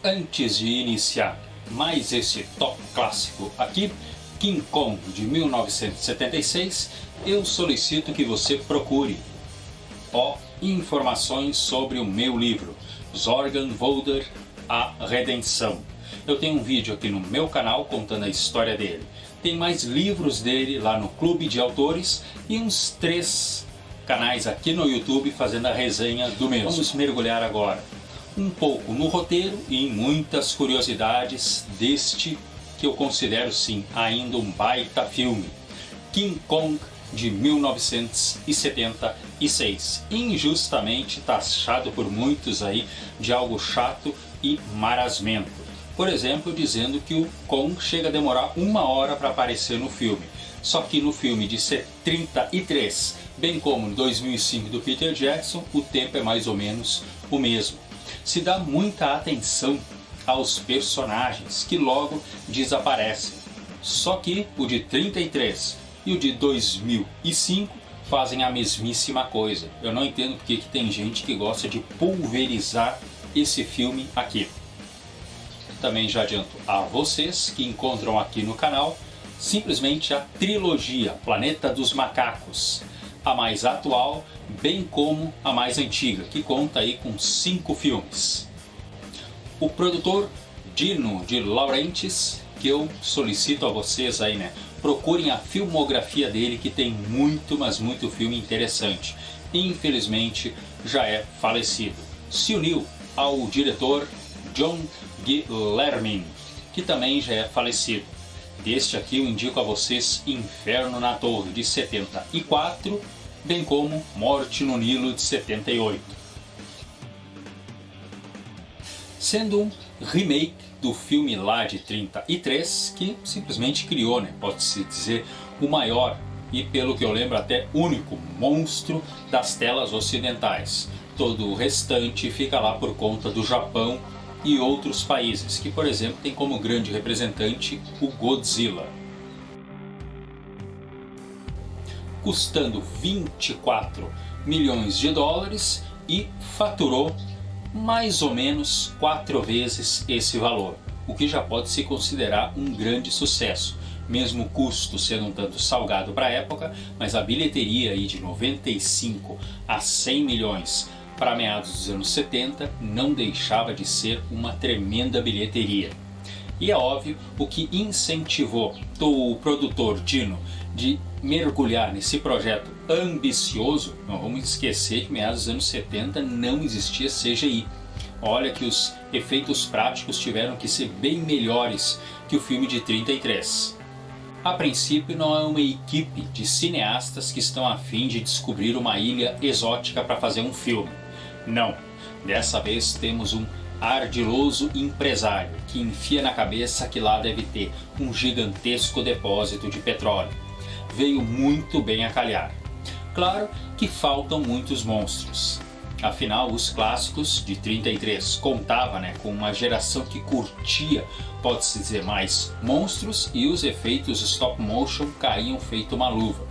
Antes de iniciar mais esse top clássico aqui, King Kong de 1976, eu solicito que você procure informações sobre o meu livro, Zorgenwälder, A Redenção. Eu tenho um vídeo aqui no meu canal contando a história dele. Tem mais livros dele lá no Clube de Autores e uns 3 canais aqui no YouTube fazendo a resenha do mesmo. Vamos mergulhar agora um pouco no roteiro e em muitas curiosidades deste que eu considero sim ainda um baita filme, King Kong de 1976, injustamente taxado por muitos aí de algo chato e marasmento. Por exemplo, dizendo que o Kong chega a demorar 1 hora para aparecer no filme. Só que no filme de 33, bem como no 2005 do Peter Jackson, o tempo é mais ou menos o mesmo. Se dá muita atenção aos personagens que logo desaparecem. Só que o de 33 e o de 2005 fazem a mesmíssima coisa. Eu não entendo porque que tem gente que gosta de pulverizar esse filme aqui. Também já adianto a vocês que encontram aqui no canal simplesmente a trilogia Planeta dos Macacos, a mais atual, bem como a mais antiga, que conta aí com 5 filmes. O produtor Dino de Laurentiis, que eu solicito a vocês aí, né, procurem a filmografia dele, que tem muito, mas muito filme interessante. Infelizmente já é falecido. Se uniu ao diretor John Guillermin, que também já é falecido. Deste aqui eu indico a vocês Inferno na Torre de 74, bem como Morte no Nilo de 78. Sendo um remake do filme lá de 33, que simplesmente criou, né, pode-se dizer, o maior e, pelo que eu lembro, até único monstro das telas ocidentais. Todo o restante fica lá por conta do Japão e outros países, que por exemplo tem como grande representante o Godzilla. Custando 24 milhões de dólares e faturou mais ou menos 4 vezes esse valor, o que já pode se considerar um grande sucesso, mesmo o custo sendo um tanto salgado para a época, mas a bilheteria aí de 95 a 100 milhões para meados dos anos 70 não deixava de ser uma tremenda bilheteria. E é óbvio o que incentivou o produtor Dino de mergulhar nesse projeto ambicioso. Não vamos esquecer que meados dos anos 70 não existia CGI. Olha que os efeitos práticos tiveram que ser bem melhores que o filme de 33. A princípio não é uma equipe de cineastas que estão a fim de descobrir uma ilha exótica para fazer um filme. Não, dessa vez temos um ardiloso empresário que enfia na cabeça que lá deve ter um gigantesco depósito de petróleo. Veio muito bem a calhar. Claro que faltam muitos monstros. Afinal, os clássicos de 33 contava, né, com uma geração que curtia, pode-se dizer, mais monstros, e os efeitos stop motion caíam feito uma luva.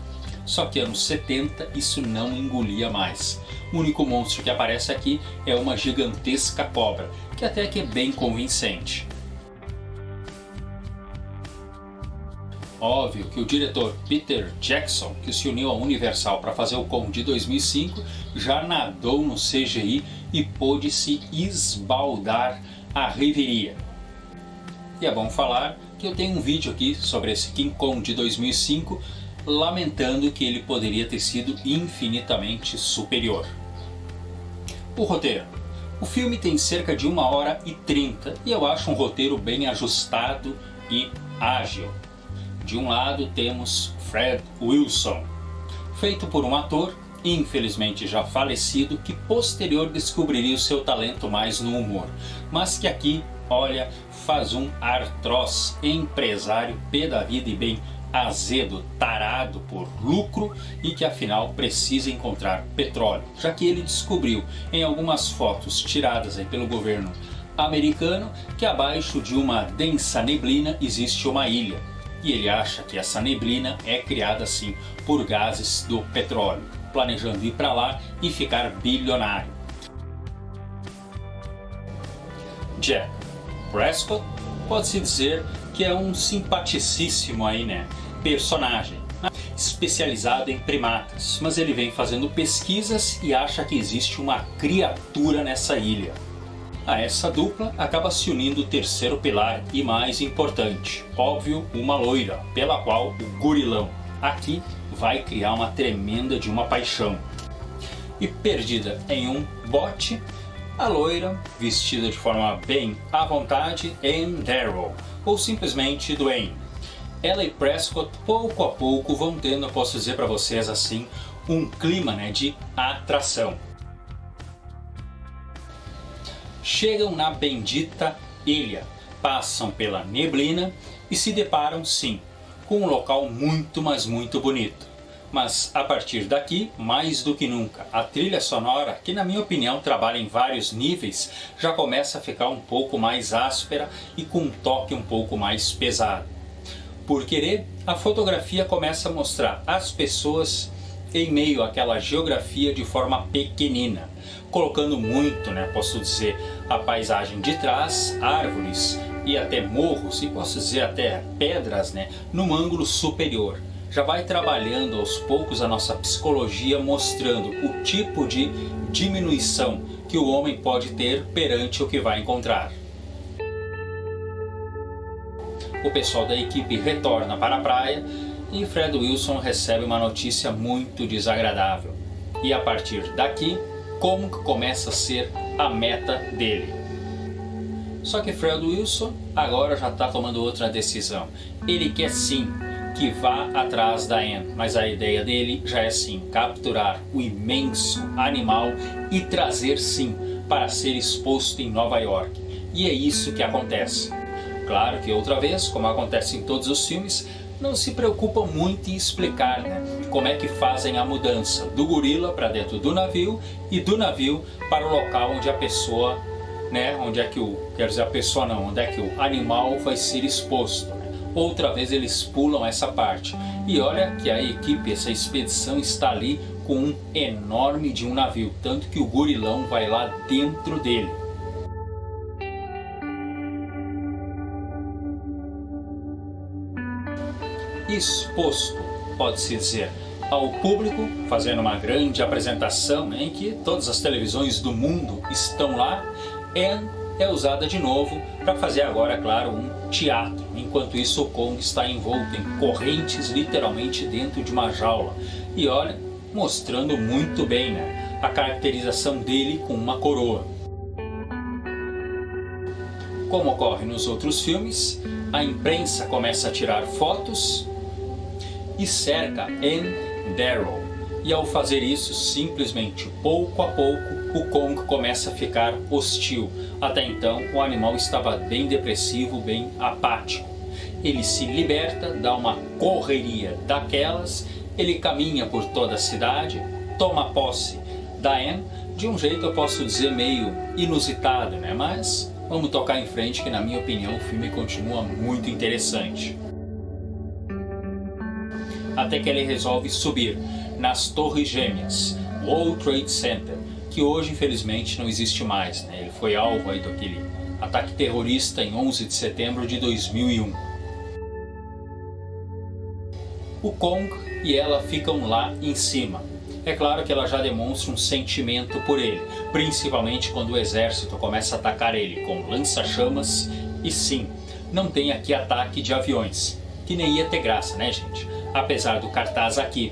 Só que anos 70 isso não engolia mais. O único monstro que aparece aqui é uma gigantesca cobra, que até que é bem convincente. Óbvio que o diretor Peter Jackson, que se uniu à Universal para fazer o Kong de 2005, já nadou no CGI e pôde se esbaldar a reveria. E é bom falar que eu tenho um vídeo aqui sobre esse King Kong de 2005, lamentando que ele poderia ter sido infinitamente superior. O roteiro. O filme tem cerca de 1h30 e eu acho um roteiro bem ajustado e ágil. De um lado temos Fred Wilson, feito por um ator, infelizmente já falecido, que posterior descobriria o seu talento mais no humor, mas que aqui, olha, faz um artroz empresário pé da vida e bem azedo, tarado por lucro e que afinal precisa encontrar petróleo, já que ele descobriu em algumas fotos tiradas aí pelo governo americano que abaixo de uma densa neblina existe uma ilha. E ele acha que essa neblina é criada assim por gases do petróleo, planejando ir para lá e ficar bilionário. Jack, Prescott pode-se dizer que é um simpaticíssimo aí, né, personagem, especializado em primatas, mas ele vem fazendo pesquisas e acha que existe uma criatura nessa ilha. A essa dupla acaba se unindo o terceiro pilar e mais importante, óbvio, uma loira, pela qual o gorilão aqui vai criar uma tremenda de uma paixão. E perdida em um bote, a loira, vestida de forma bem à vontade, Anne Darrow, ou simplesmente Dwayne. Ela e Prescott, pouco a pouco, vão tendo, eu posso dizer para vocês assim, um clima, né, de atração. Chegam na bendita ilha, passam pela neblina e se deparam, sim, com um local muito, mas muito bonito. Mas a partir daqui, mais do que nunca, a trilha sonora, que na minha opinião trabalha em vários níveis, já começa a ficar um pouco mais áspera e com um toque um pouco mais pesado. Por querer, a fotografia começa a mostrar as pessoas em meio àquela geografia de forma pequenina, colocando muito, né, posso dizer, a paisagem de trás, árvores e até morros, e posso dizer até pedras, né, num ângulo superior. Já vai trabalhando aos poucos a nossa psicologia, mostrando o tipo de diminuição que o homem pode ter perante o que vai encontrar. O pessoal da equipe retorna para a praia e Fred Wilson recebe uma notícia muito desagradável. E a partir daqui, Kong começa a ser a meta dele. Só que Fred Wilson agora já está tomando outra decisão. Ele quer sim que vá atrás da Anne, mas a ideia dele já é sim capturar o imenso animal e trazer sim para ser exposto em Nova York. E é isso que acontece. Claro que outra vez, como acontece em todos os filmes, não se preocupa muito em explicar, né, como é que fazem a mudança do gorila para dentro do navio e do navio para o local onde a pessoa, né, onde é que o animal vai ser exposto. Né? Outra vez eles pulam essa parte. E olha que a equipe, essa expedição está ali com um enorme de um navio, tanto que o gorilão vai lá dentro dele. Exposto, pode-se dizer, ao público, fazendo uma grande apresentação, né, em que todas as televisões do mundo estão lá. Anne é usada de novo para fazer agora, é claro, um teatro. Enquanto isso, o Kong está envolto em correntes, literalmente dentro de uma jaula. E olha, mostrando muito bem, né, a caracterização dele com uma coroa. Como ocorre nos outros filmes, a imprensa começa a tirar fotos e cerca Anne Darrow. E ao fazer isso, simplesmente pouco a pouco, o Kong começa a ficar hostil. Até então, o animal estava bem depressivo, bem apático. Ele se liberta, dá uma correria daquelas, ele caminha por toda a cidade, toma posse da Anne, de um jeito eu posso dizer meio inusitado, né? Mas vamos tocar em frente que na minha opinião o filme continua muito interessante. Até que ele resolve subir nas Torres Gêmeas, World Trade Center, que hoje infelizmente não existe mais, né? Ele foi alvo aí daquele ataque terrorista em 11 de setembro de 2001. O Kong e ela ficam lá em cima. É claro que ela já demonstra um sentimento por ele, principalmente quando o exército começa a atacar ele com lança-chamas. E sim, não tem aqui ataque de aviões, que nem ia ter graça, né, gente? Apesar do cartaz aqui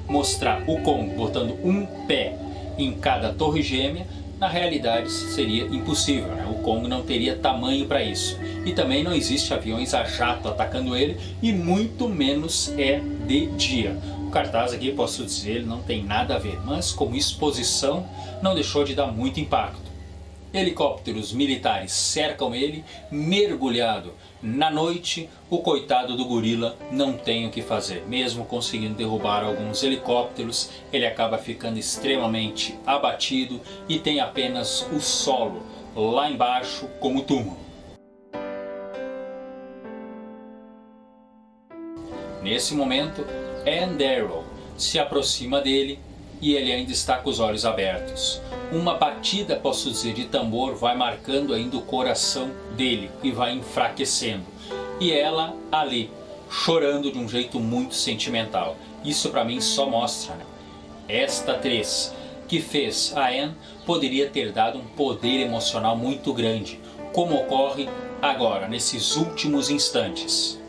mostrar o Kong botando um pé em cada torre gêmea, na realidade seria impossível, né? O Kong não teria tamanho para isso. E também não existe aviões a jato atacando ele, e muito menos é de dia. O cartaz aqui, posso dizer, ele não tem nada a ver, mas como exposição não deixou de dar muito impacto. Helicópteros militares cercam ele, mergulhado na noite. O coitado do gorila não tem o que fazer. Mesmo conseguindo derrubar alguns helicópteros, ele acaba ficando extremamente abatido e tem apenas o solo lá embaixo como túmulo. Nesse momento, Anne Darrow se aproxima dele e ele ainda está com os olhos abertos. Uma batida, posso dizer, de tambor vai marcando ainda o coração dele e vai enfraquecendo. E ela ali, chorando de um jeito muito sentimental. Isso para mim só mostra, né? Esta atriz que fez a Anne poderia ter dado um poder emocional muito grande, como ocorre agora, nesses últimos instantes.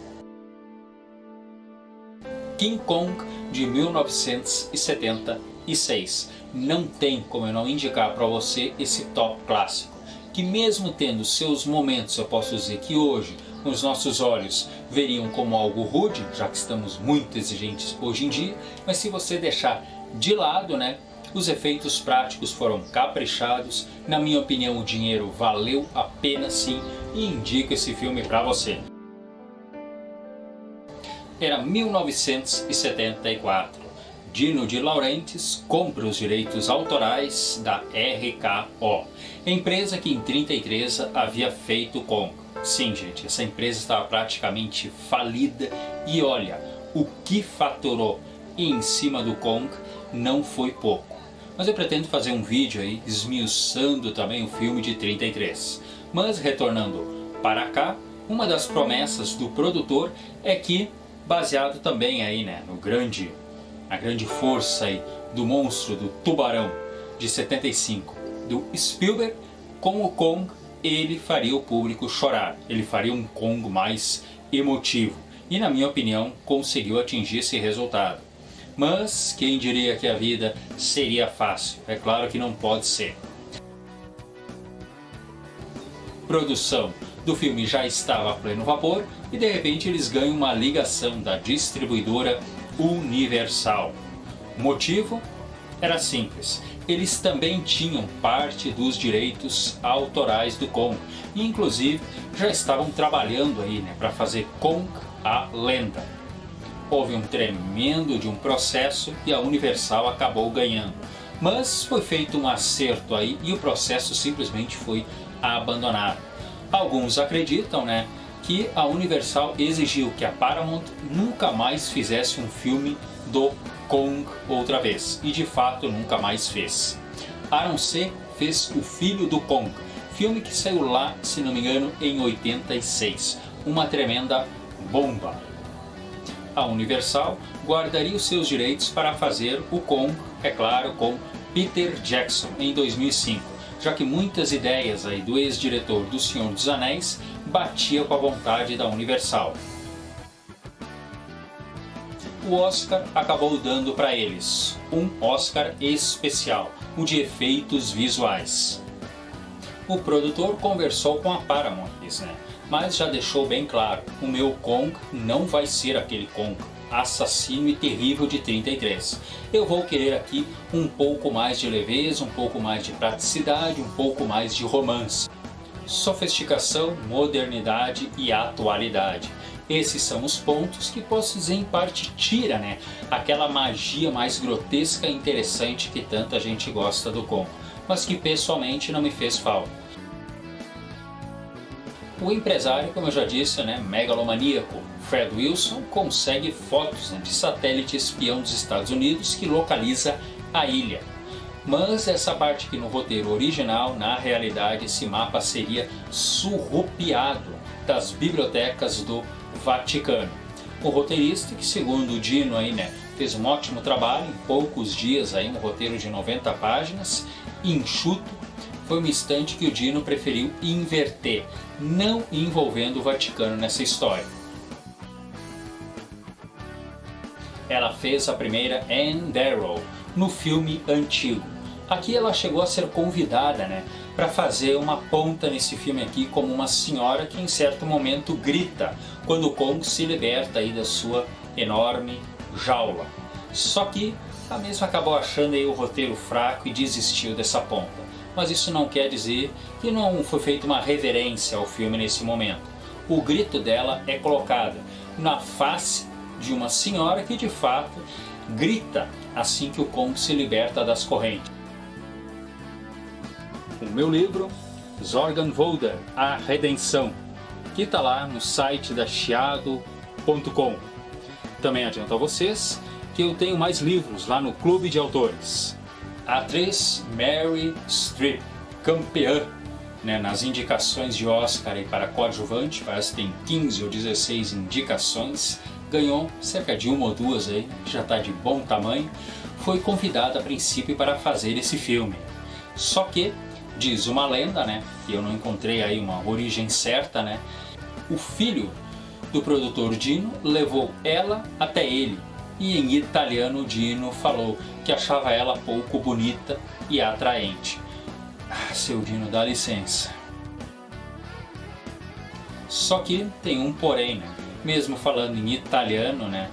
King Kong de 1976. Não tem como eu não indicar para você esse top clássico, que mesmo tendo seus momentos, eu posso dizer que hoje, nos nossos olhos, veriam como algo rude, já que estamos muito exigentes hoje em dia, mas se você deixar de lado, né, os efeitos práticos foram caprichados, na minha opinião o dinheiro valeu a pena sim, e indico esse filme para você. Era 1974. Dino de Laurentiis compra os direitos autorais da RKO, empresa que em 1933 havia feito Kong. Sim, gente, essa empresa estava praticamente falida e olha, o que faturou em cima do Kong não foi pouco. Mas eu pretendo fazer um vídeo aí esmiuçando também o filme de 1933. Mas retornando para cá, uma das promessas do produtor é que, baseado também aí, né, na grande força aí do monstro, do tubarão de 75 do Spielberg, com o Kong ele faria o público chorar, ele faria um Kong mais emotivo e na minha opinião conseguiu atingir esse resultado. Mas quem diria que a vida seria fácil? É claro que não pode ser. Produção do filme já estava a pleno vapor e de repente eles ganham uma ligação da distribuidora Universal. O motivo era simples, eles também tinham parte dos direitos autorais do Kong e inclusive já estavam trabalhando aí, né, para fazer Kong a Lenda. Houve um tremendo de um processo e a Universal acabou ganhando, mas foi feito um acerto aí e o processo simplesmente foi abandonado. Alguns acreditam, né, que a Universal exigiu que a Paramount nunca mais fizesse um filme do Kong outra vez, e de fato nunca mais fez. Aaron C. fez O Filho do Kong, filme que saiu lá, se não me engano, em 86, uma tremenda bomba. A Universal guardaria os seus direitos para fazer o Kong, é claro, com Peter Jackson em 2005, já que muitas ideias aí do ex-diretor do Senhor dos Anéis batia com a vontade da Universal. O Oscar acabou dando para eles um Oscar especial, o de efeitos visuais. O produtor conversou com a Paramount, né? Mas já deixou bem claro, o meu Kong não vai ser aquele Kong assassino e terrível de 1933. Eu vou querer aqui um pouco mais de leveza, um pouco mais de praticidade, um pouco mais de romance. Sofisticação, modernidade e atualidade. Esses são os pontos que posso dizer em parte tira, né, aquela magia mais grotesca e interessante que tanta gente gosta do Kong, mas que pessoalmente não me fez falta. O empresário, como eu já disse, né, megalomaníaco, Fred Wilson, consegue fotos, né, de satélite espião dos Estados Unidos que localiza a ilha. Mas essa parte aqui no roteiro original, na realidade, esse mapa seria surrupiado das bibliotecas do Vaticano. O roteirista, que segundo o Dino aí, né, fez um ótimo trabalho, em poucos dias aí, um roteiro de 90 páginas, enxuto, foi uma instante que o Dino preferiu inverter, não envolvendo o Vaticano nessa história. Ela fez a primeira Anne Darrow no filme antigo. Aqui ela chegou a ser convidada, né, para fazer uma ponta nesse filme aqui como uma senhora que em certo momento grita quando o Kong se liberta aí da sua enorme jaula. Só que a mesma acabou achando aí o roteiro fraco e desistiu dessa ponta. Mas isso não quer dizer que não foi feita uma reverência ao filme nesse momento. O grito dela é colocado na face de uma senhora que de fato grita assim que o Kong se liberta das correntes. O meu livro, Zorganwalder, A Redenção, que está lá no site da Chiado.com. Também adianto a vocês que que eu tenho mais livros lá no Clube de Autores. A atriz Meryl Streep, campeã, né, nas indicações de Oscar aí para coadjuvante, parece que tem 15 ou 16 indicações, ganhou cerca de uma ou duas aí, já está de bom tamanho, foi convidada a princípio para fazer esse filme. Só que, diz uma lenda, né, que eu não encontrei aí uma origem certa, né, o filho do produtor Dino levou ela até ele, e em italiano Dino falou que achava ela pouco bonita e atraente. Ah, seu Dino, dá licença. Só que tem um porém, né? Mesmo falando em italiano, né,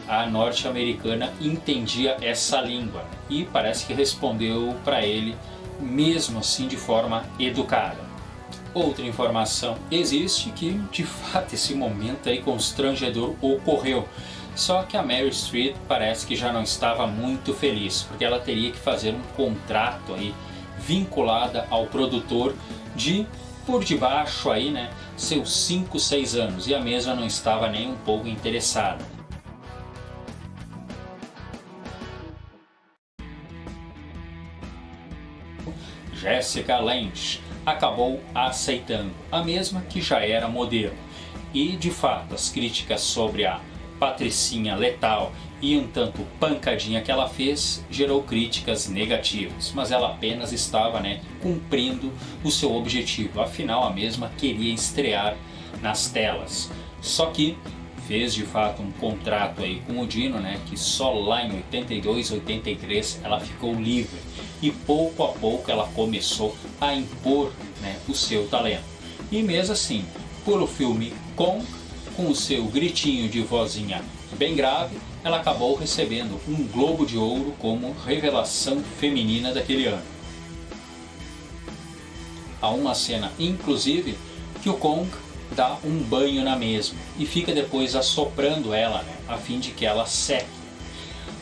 a norte-americana entendia essa língua e parece que respondeu para ele mesmo assim de forma educada. Outra informação existe que de fato esse momento aí constrangedor ocorreu. Só que a Meryl Streep parece que já não estava muito feliz, porque ela teria que fazer um contrato aí vinculada ao produtor de por debaixo aí, né, seus 5, 6 anos, e a mesma não estava nem um pouco interessada. Jessica Lange acabou aceitando, a mesma que já era modelo. E de fato as críticas sobre a Patricinha letal e um tanto pancadinha que ela fez gerou críticas negativas, mas ela apenas estava, né, cumprindo o seu objetivo, afinal a mesma queria estrear nas telas. Só que fez de fato um contrato aí com o Dino, né, que só lá em 82, 83 ela ficou livre e pouco a pouco ela começou a impor, né, o seu talento. E mesmo assim, pelo filme Kong, com o seu gritinho de vozinha bem grave, ela acabou recebendo um Globo de Ouro como revelação feminina daquele ano. Há uma cena, inclusive, que o Kong dá um banho na mesma e fica depois assoprando ela, né, a fim de que ela seque.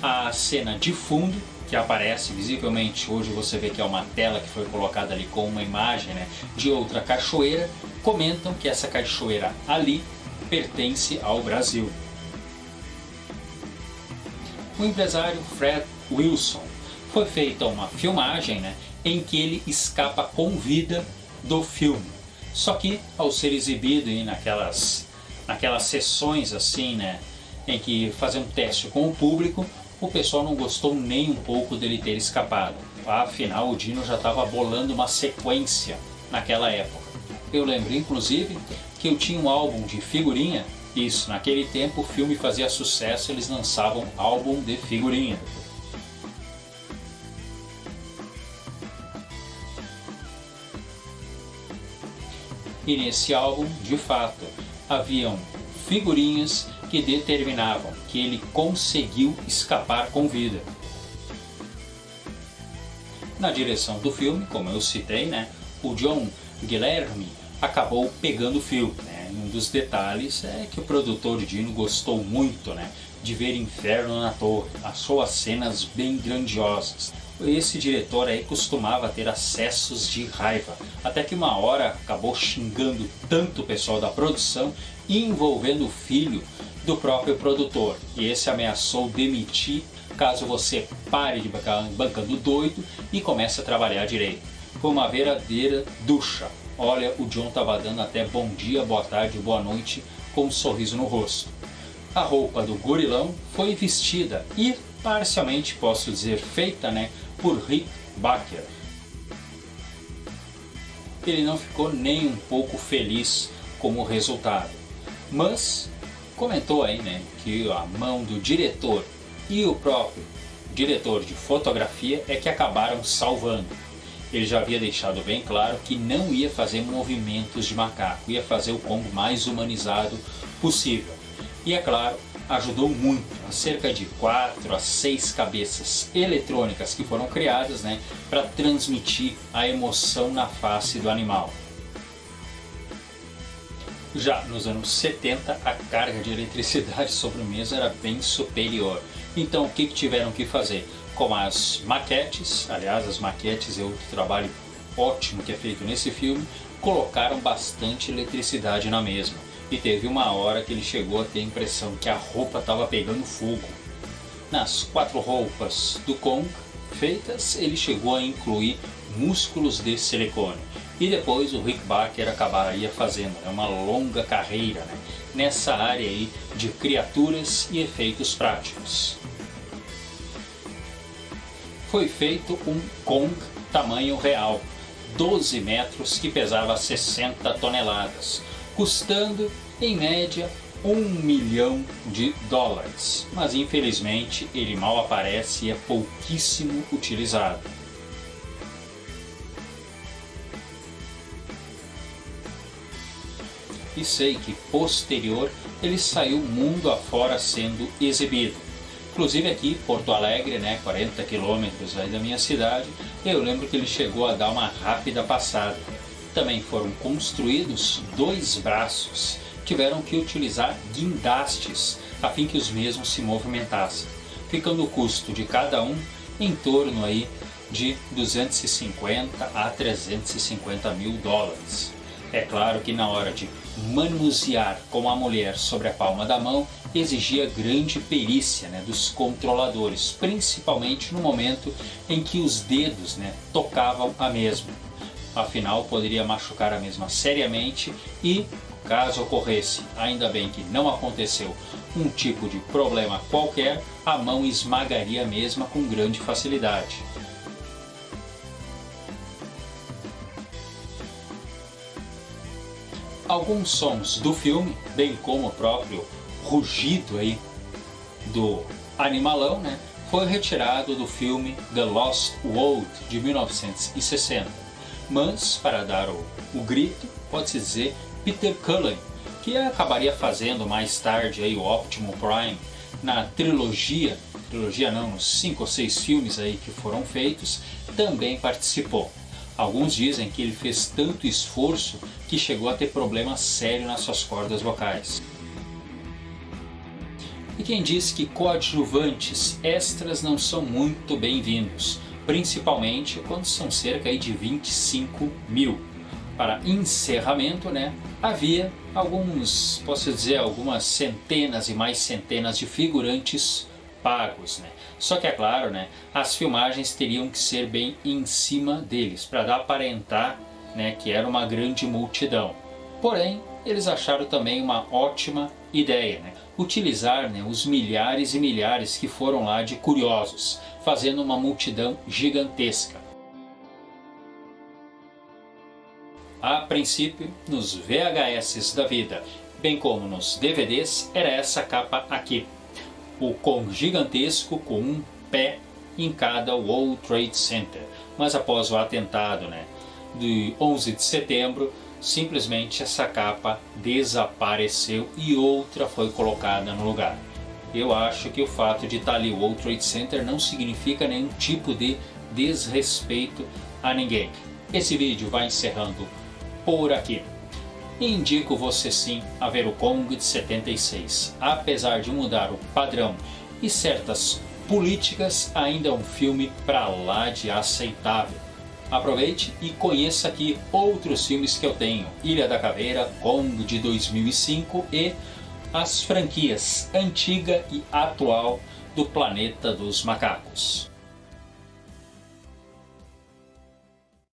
A cena de fundo, que aparece visivelmente, hoje você vê que é uma tela que foi colocada ali com uma imagem, né, de outra cachoeira, comentam que essa cachoeira ali pertence ao Brasil. O empresário Fred Wilson, foi feita uma filmagem, né, em que ele escapa com vida do filme. Só que ao ser exibido aí naquelas sessões assim, né, em que fazer um teste com o público, o pessoal não gostou nem um pouco dele ter escapado. Afinal, o Dino já estava bolando uma sequência naquela época. Eu lembro inclusive que eu tinha um álbum de figurinha. Isso, naquele tempo o filme fazia sucesso, eles lançavam álbum de figurinha. E nesse álbum, de fato, haviam figurinhas que determinavam que ele conseguiu escapar com vida. Na direção do filme, como eu citei, né, o John Guillermi acabou pegando o filme, né? Um dos detalhes é que o produtor Dino gostou muito, né, de ver Inferno na Torre, achou as cenas bem grandiosas. Esse diretor aí costumava ter acessos de raiva, até que uma hora acabou xingando tanto o pessoal da produção, envolvendo o filho do próprio produtor, e esse ameaçou demitir caso você pare de bancando doido e comece a trabalhar direito. Foi uma verdadeira ducha. Olha, o John estava dando até bom dia, boa tarde, boa noite, com um sorriso no rosto. A roupa do gorilão foi vestida e parcialmente, posso dizer, feita, né, por Rick Baker. Ele não ficou nem um pouco feliz com o resultado, mas comentou aí, né, que a mão do diretor e o próprio diretor de fotografia é que acabaram salvando. Ele já havia deixado bem claro que não ia fazer movimentos de macaco, ia fazer o Kong mais humanizado possível. E é claro, ajudou muito a cerca de 4 a 6 cabeças eletrônicas que foram criadas, né, para transmitir a emoção na face do animal. Já nos anos 70, a carga de eletricidade sobre o mesa era bem superior. Então o que tiveram que fazer? Com as maquetes, aliás as maquetes é outro trabalho ótimo que é feito nesse filme, colocaram bastante eletricidade na mesma. E teve uma hora que ele chegou a ter a impressão que a roupa estava pegando fogo. Nas 4 roupas do Kong feitas, ele chegou a incluir músculos de silicone. E depois o Rick Baker acabaria fazendo uma longa carreira, né, nessa área aí de criaturas e efeitos práticos. Foi feito um Kong tamanho real, 12 metros, que pesava 60 toneladas, custando em média $1 milhão. Mas infelizmente ele mal aparece e é pouquíssimo utilizado. E sei que posterior ele saiu mundo afora sendo exibido. Inclusive aqui em Porto Alegre, 40 quilômetros da minha cidade, eu lembro que ele chegou a dar uma rápida passada. Também foram construídos 2 braços, tiveram que utilizar guindastes a fim que os mesmos se movimentassem, ficando o custo de cada um em torno aí de 250 a 350 mil dólares. É claro que na hora de manusear com a mulher sobre a palma da mão exigia grande perícia dos controladores, principalmente no momento em que os dedos tocavam a mesma. Afinal, poderia machucar a mesma seriamente e, caso ocorresse, ainda bem que não aconteceu, um tipo de problema qualquer, a mão esmagaria a mesma com grande facilidade. Alguns sons do filme, bem como o próprio rugido aí do animalão, foi retirado do filme The Lost World de 1960. Mas, para dar o grito, pode-se dizer Peter Cullen, que acabaria fazendo mais tarde aí o Optimus Prime na trilogia não, nos 5 ou 6 filmes aí que foram feitos, também participou. Alguns dizem que ele fez tanto esforço que chegou a ter problema sério nas suas cordas vocais. E quem diz que coadjuvantes extras não são muito bem-vindos, principalmente quando são cerca aí de 25 mil. Para encerramento, havia algumas centenas e mais centenas de figurantes pagos, Só que é claro, as filmagens teriam que ser bem em cima deles, para dar aparentar, que era uma grande multidão. Porém, eles acharam também uma ótima ideia, utilizar os milhares e milhares que foram lá de curiosos, fazendo uma multidão gigantesca. A princípio, nos VHS da vida, bem como nos DVDs, era essa capa aqui. O Kong gigantesco com um pé em cada World Trade Center. Mas após o atentado de 11 de setembro, simplesmente essa capa desapareceu e outra foi colocada no lugar. Eu acho que o fato de estar ali o World Trade Center não significa nenhum tipo de desrespeito a ninguém. Esse vídeo vai encerrando por aqui. Indico você sim a ver o Kong de 76. Apesar de mudar o padrão e certas políticas, ainda é um filme pra lá de aceitável. Aproveite e conheça aqui outros filmes que eu tenho: Ilha da Caveira, Kong de 2005 e as franquias antiga e atual do Planeta dos Macacos.